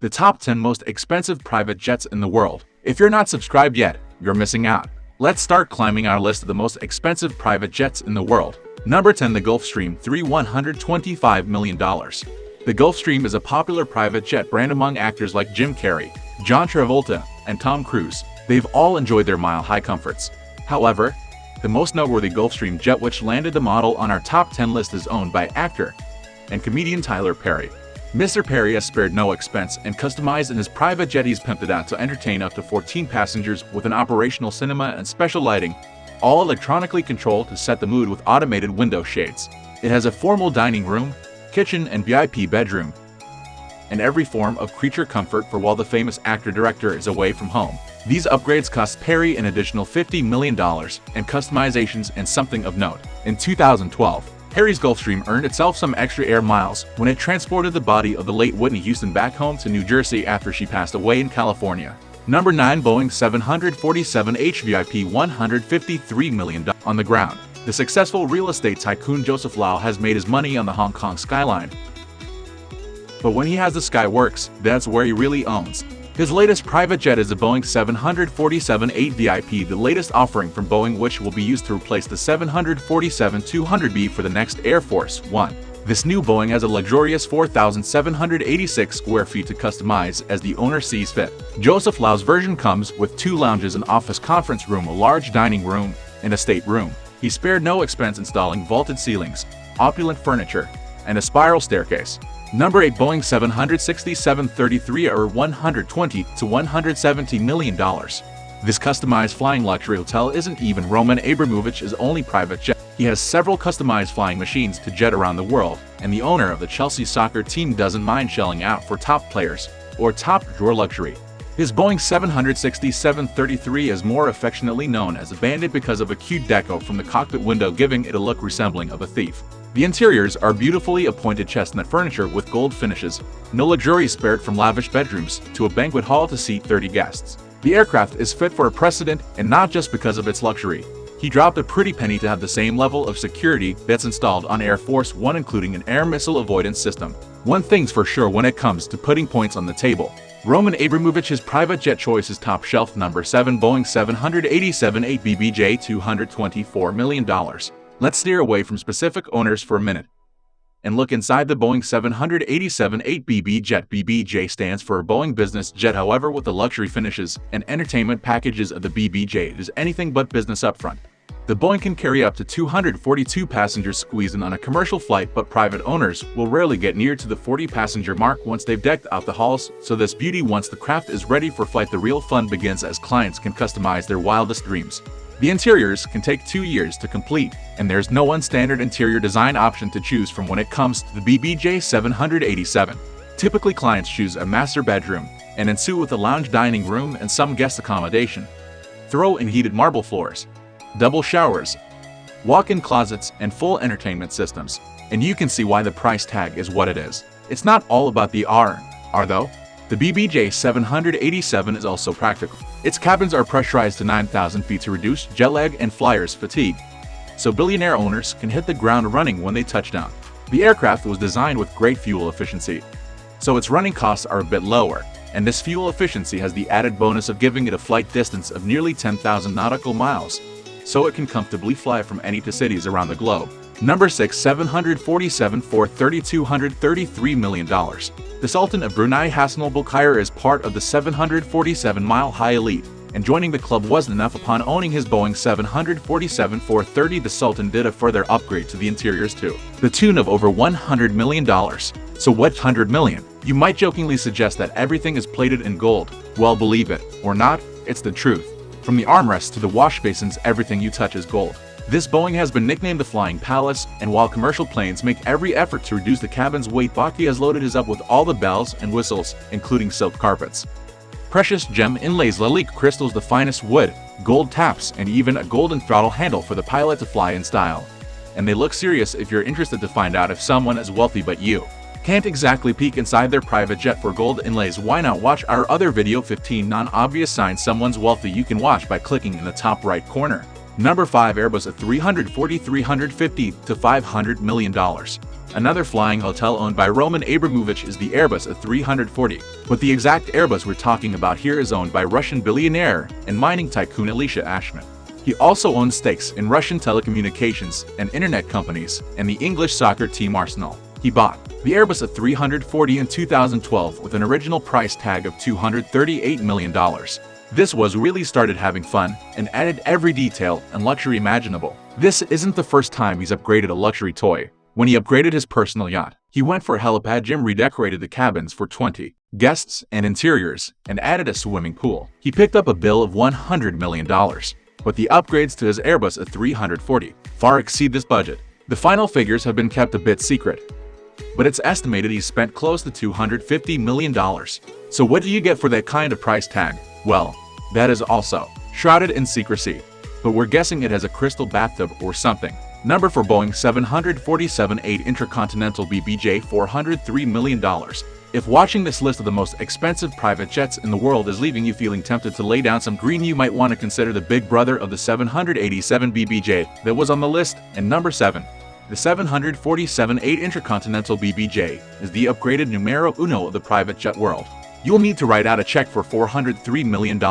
the top 10 most expensive private jets in the world. If you're not subscribed yet, you're missing out. Let's start climbing our list of the most expensive private jets in the world. Number 10. The Gulfstream $125 million. The Gulfstream is a popular private jet brand among actors like Jim Carrey, John Travolta, and Tom Cruise. They've all enjoyed their mile-high comforts. However, the most noteworthy Gulfstream jet which landed the model on our top 10 list is owned by actor and comedian Tyler Perry. Mr. Perry has spared no expense and customized in his private jet. He's pimped it out to entertain up to 14 passengers with an operational cinema and special lighting, all electronically controlled to set the mood with automated window shades. It has a formal dining room, kitchen, and VIP bedroom, and every form of creature comfort for while the famous actor-director is away from home. These upgrades cost Perry an additional $50 million and customizations, and something of note. In 2012, Perry's Gulfstream earned itself some extra air miles when it transported the body of the late Whitney Houston back home to New Jersey after she passed away in California. Number 9. Boeing 747 HVIP $153 million. On the ground, the successful real estate tycoon Joseph Lau has made his money on the Hong Kong skyline. But when he has the skyworks, that's where he really owns. His latest private jet is the Boeing 747 8VIP, the latest offering from Boeing, which will be used to replace the 747-200B for the next Air Force One. This new Boeing has a luxurious 4,786 square feet to customize as the owner sees fit. Joseph Lau's version comes with 2 lounges, an office conference room, a large dining room, and a stateroom. He spared no expense installing vaulted ceilings, opulent furniture, and a spiral staircase. Number 8. Boeing 767-33 or $120 to $170 million. This customized flying luxury hotel isn't even Roman Abramovich's only private jet. He has several customized flying machines to jet around the world, and the owner of the Chelsea soccer team doesn't mind shelling out for top players or top-drawer luxury. His Boeing 767-33 is more affectionately known as a bandit because of a cute deco from the cockpit window, giving it a look resembling of a thief. The interiors are beautifully appointed chestnut furniture with gold finishes. No luxury spared, from lavish bedrooms to a banquet hall to seat 30 guests. The aircraft is fit for a president, and not just because of its luxury. He dropped a pretty penny to have the same level of security that's installed on Air Force One, including an air missile avoidance system. One thing's for sure when it comes to putting points on the table: Roman Abramovich's private jet choice is top shelf. Number 7. Boeing 787 8BBJ $224 million. Let's steer away from specific owners for a minute and look inside the Boeing 787 8BB jet. BBJ stands for Boeing Business Jet. However, with the luxury finishes and entertainment packages of the BBJ, it is anything but business up front. The Boeing can carry up to 242 passengers squeezed in on a commercial flight, but private owners will rarely get near to the 40-passenger mark once they've decked out the halls. So this beauty, once the craft is ready for flight, the real fun begins as clients can customize their wildest dreams. The interiors can take 2 years to complete, and there's no one standard interior design option to choose from when it comes to the BBJ 787. Typically, clients choose a master bedroom and ensue with a lounge dining room and some guest accommodation. Throw in heated marble floors, double showers, walk-in closets, and full entertainment systems, and you can see why the price tag is what it is. It's not all about the R though. The BBJ 787 is also practical. Its cabins are pressurized to 9,000 feet to reduce jet lag and flyers' fatigue, so billionaire owners can hit the ground running when they touch down. The aircraft was designed with great fuel efficiency, so its running costs are a bit lower, and this fuel efficiency has the added bonus of giving it a flight distance of nearly 10,000 nautical miles, so it can comfortably fly from any to cities around the globe. Number 6. 747 for $233 million. The Sultan of Brunei Hassan al-Bolkiah is part of the 747-mile-high elite, and joining the club wasn't enough. Upon owning his Boeing 747 430, the Sultan did a further upgrade to the interiors to the tune of over $100 million. So what, 100 million? You might jokingly suggest that everything is plated in gold. Well, believe it or not, it's the truth. From the armrests to the wash basins, everything you touch is gold. This Boeing has been nicknamed the Flying Palace, and while commercial planes make every effort to reduce the cabin's weight, Baki has loaded his up with all the bells and whistles, including silk carpets, precious gem inlays, lalique crystals, the finest wood, gold taps, and even a golden throttle handle for the pilot to fly in style. And they look serious. If you're interested to find out if someone is wealthy but you can't exactly peek inside their private jet for gold inlays, why not watch our other video, 15 non-obvious signs someone's wealthy. You can watch by clicking in the top right corner. Number 5. Airbus A340 $350 to $500 million. Another flying hotel owned by Roman Abramovich is the Airbus A340, but the exact Airbus we're talking about here is owned by Russian billionaire and mining tycoon Elisha Ashman. He also owns stakes in Russian telecommunications and internet companies and the English soccer team Arsenal. He bought the Airbus A340 in 2012 with an original price tag of $238 million. This was really started having fun and added every detail and luxury imaginable. This isn't the first time he's upgraded a luxury toy. When he upgraded his personal yacht, he went for a helipad. Jim redecorated the cabins for 20 guests and interiors and added a swimming pool. He picked up a bill of $100 million, but the upgrades to his Airbus A340 far exceed this budget. The final figures have been kept a bit secret, but it's estimated he spent close to $250 million. So what do you get for that kind of price tag? Well, that is also shrouded in secrecy, but we're guessing it has a crystal bathtub or something. Number 4. Boeing 747-8 Intercontinental BBJ $403 million. If watching this list of the most expensive private jets in the world is leaving you feeling tempted to lay down some green, you might want to consider the big brother of the 787 BBJ that was on the list. And number 7. The 747-8 Intercontinental BBJ is the upgraded numero uno of the private jet world. You'll need to write out a check for $403 million,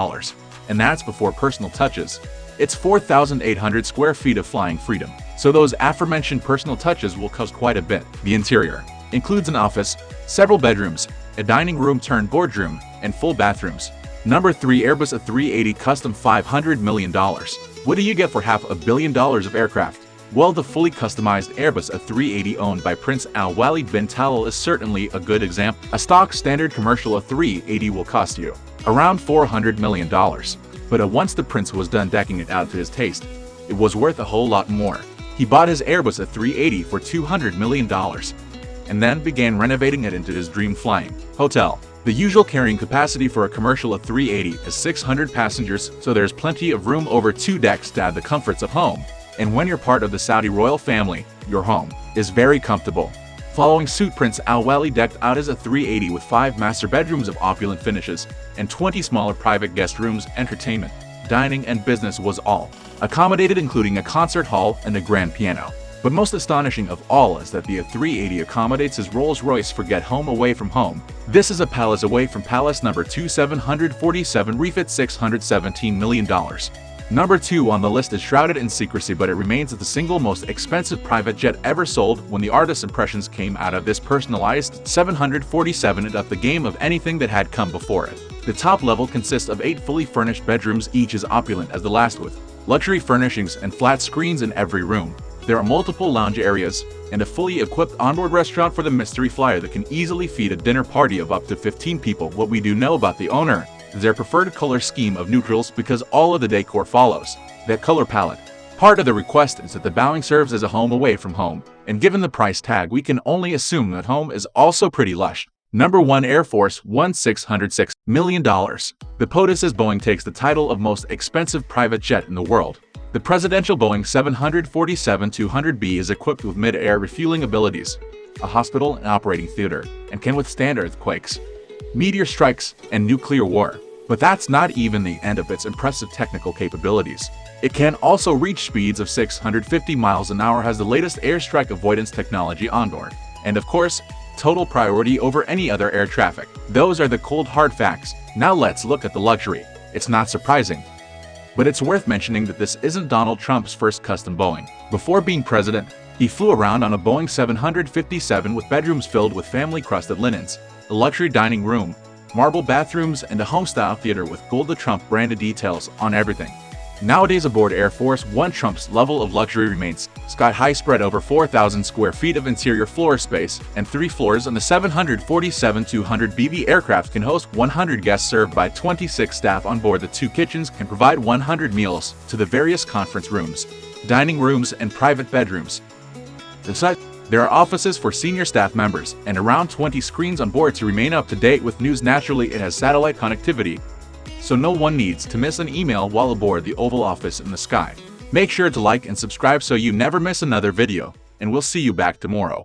and that's before personal touches. It's 4,800 square feet of flying freedom, so those aforementioned personal touches will cost quite a bit. The interior includes an office, several bedrooms, a dining room turned boardroom, and full bathrooms. Number 3. Airbus A380 Custom $500 million. What do you get for $500 million of aircraft? Well, the fully customized Airbus A380 owned by Prince al-Waleed bin Talal is certainly a good example. A stock standard commercial A380 will cost you around $400 million. But once the prince was done decking it out to his taste, it was worth a whole lot more. He bought his Airbus A380 for $200 million and then began renovating it into his dream flying hotel. The usual carrying capacity for a commercial A380 is 600 passengers, so there's plenty of room over 2 decks to add the comforts of home. And when you're part of the Saudi royal family, your home is very comfortable. Following suit, Prince al-Waleed decked out his A380 with 5 master bedrooms of opulent finishes and 20 smaller private guest rooms. Entertainment, dining, and business was all accommodated, including a concert hall and a grand piano. But most astonishing of all is that the A380 accommodates his Rolls-Royce for get home away from home. This is a palace away from palace. Number 2. 747 refit $617 million. Number 2 on the list is shrouded in secrecy, but it remains the single most expensive private jet ever sold. When the artist's impressions came out of this personalized 747, it upped the game of anything that had come before it. The top level consists of 8 fully furnished bedrooms, each as opulent as the last, with luxury furnishings and flat screens in every room. There are multiple lounge areas and a fully equipped onboard restaurant for the mystery flyer that can easily feed a dinner party of up to 15 people. What we do know about the owner is their preferred color scheme of neutrals, because all of the decor follows that color palette. Part of the request is that the Boeing serves as a home away from home, and given the price tag, we can only assume that home is also pretty lush. Number 1. Air Force One $606 million. The POTUS says Boeing takes the title of most expensive private jet in the world. The presidential Boeing 747-200B is equipped with mid-air refueling abilities, a hospital and operating theater, and can withstand earthquakes, meteor strikes, and nuclear war. But that's not even the end of its impressive technical capabilities. It can also reach speeds of 650 miles an hour, has the latest airstrike avoidance technology on board, and of course, total priority over any other air traffic. Those are the cold hard facts. Now let's look at the luxury. It's not surprising, but it's worth mentioning that this isn't Donald Trump's first custom Boeing. Before being president, he flew around on a Boeing 757 with bedrooms filled with family-crusted linens, a luxury dining room, marble bathrooms, and a home-style theater with Gold the Trump branded details on everything. Nowadays aboard Air Force One, Trump's level of luxury remains sky-high, spread over 4,000 square feet of interior floor space and 3 floors. On the 747-200BB aircraft can host 100 guests served by 26 staff on board. The 2 kitchens can provide 100 meals to the various conference rooms, dining rooms, and private bedrooms. Besides, there are offices for senior staff members and around 20 screens on board to remain up to date with news. Naturally, it has satellite connectivity, so no one needs to miss an email while aboard the Oval Office in the sky. Make sure to like and subscribe so you never miss another video, and we'll see you back tomorrow.